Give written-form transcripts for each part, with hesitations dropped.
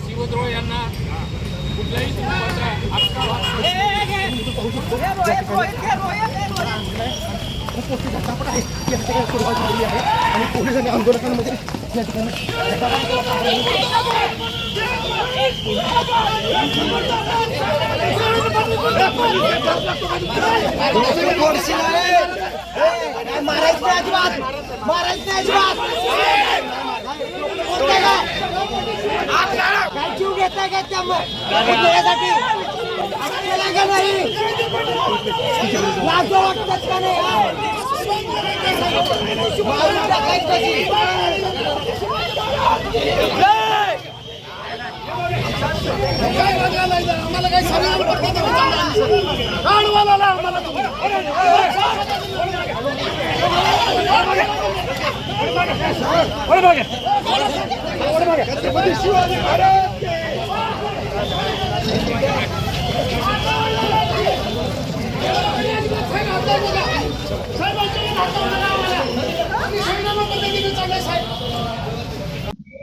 शिवद्रोह यांना कुठल्याही स्वरूपाचा आणि पोलिसांनी आंदोलकांमध्ये या ठिकाणी मारायचं अजिबात काय जीव घेताय का त्यासाठी नाही लाज वाटतात का नाही आम्हाला काही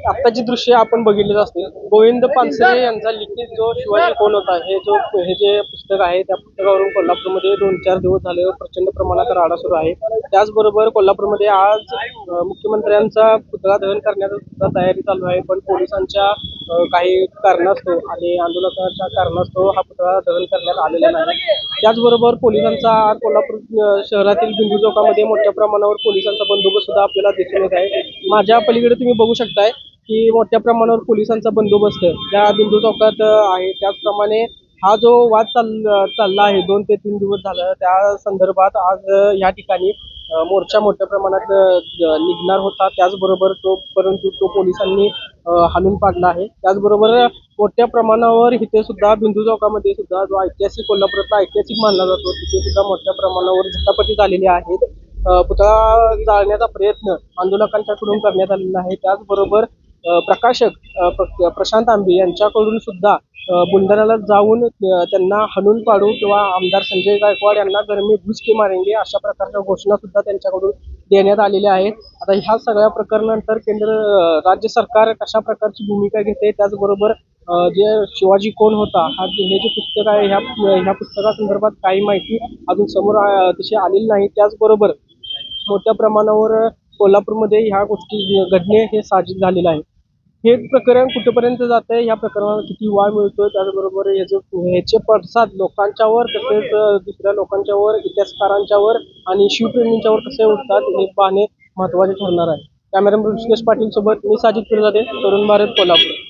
आत्ताची दृश्य आपण बघितलेच असतील. गोविंद पानसरे यांचा लिखित जो शिवाजी कोण होता हे जे पुस्तक आहे त्या पुस्तकावरून कोल्हापूरमध्ये 2-4 दिवस झाले प्रचंड प्रमाणात राडा सुरू आहे. त्याचबरोबर कोल्हापूरमध्ये आज मुख्यमंत्र्यांचा पुतळा दहन करण्याची सुद्धा तयारी चालू आहे, पण पोलिसांच्या काही कारणास्तव आणि आंदोलकांच्या कारणास्तव हा पुतळा दहन करण्यात आलेला नाही. त्याचबरोबर पोलिसांचा आज कोल्हापूर शहरातील बिंदू चौकामध्ये मोठ्या प्रमाणावर पोलिसांचा बंदोबस्त सुद्धा आपल्याला दिसून येत आहे. माझ्या पलीकडे तुम्ही बघू शकताय की मोठ्या प्रमाणावर पोलिसांचा बंदोबस्त त्या बिंदू चौकात आहे. त्याचप्रमाणे हा जो वाद चालला आहे 2 ते 3 दिवस झालं, त्या संदर्भात आज या ठिकाणी मोर्चा मोठ्या प्रमाणात निघणार होता. त्याचबरोबर परंतु तो पोलिसांनी हाणून पाडला आहे. त्याचबरोबर मोठ्या प्रमाणावर इथे सुद्धा बिंदू चौकामध्ये सुद्धा जो ऐतिहासिक कोल्हापुरातला ऐतिहासिक मानला जातो तिथे सुद्धा मोठ्या प्रमाणावर झटापटी झालेली आहेत. पुतळा जाळण्याचा प्रयत्न आंदोलकांच्याकडून करण्यात आलेला आहे. त्याचबरोबर प्रकाशक प्रशांत आंबे यांच्याकडून सुद्धा बुलढाण्याला जाऊन त्यांना हाणून पाडू किंवा आमदार संजय गायकवाड यांना घर में घुस के मारेंगे अशा प्रकारच्या घोषणा सुद्धा त्यांच्याकडून देण्यात आलेल्या आहेत. आता ह्या सगळ्या प्रकरणानंतर राज्य सरकार कशा प्रकारची भूमिका घेते, त्याचबरोबर जे शिवाजी कोण होता हे जे पुस्तक आहे ह्या पुस्तकासंदर्भात काही माहिती अजून समोर तशी आलेली नाही. त्याचबरोबर मोठ्या प्रमाणावर कोल्हापूरमध्ये ह्या गोष्टी घडणे हे साहजिक झालेलं आहे. हे प्रकरण कुठेपर्यंत जात आहे, या प्रकरणाला किती वाव मिळतोय, त्याचबरोबर ह्याचे पडसाद लोकांच्यावर तसेच दुसऱ्या लोकांच्यावर, इतिहासकारांच्यावर आणि शिवप्रेमींच्यावर कसे उठतात हे पाहणे महत्त्वाचे ठरणार आहे. कॅमेरामन ऋषिकेश पाटील सोबत मी साजिद पिरजादे, तरुण भारत, कोल्हापूर.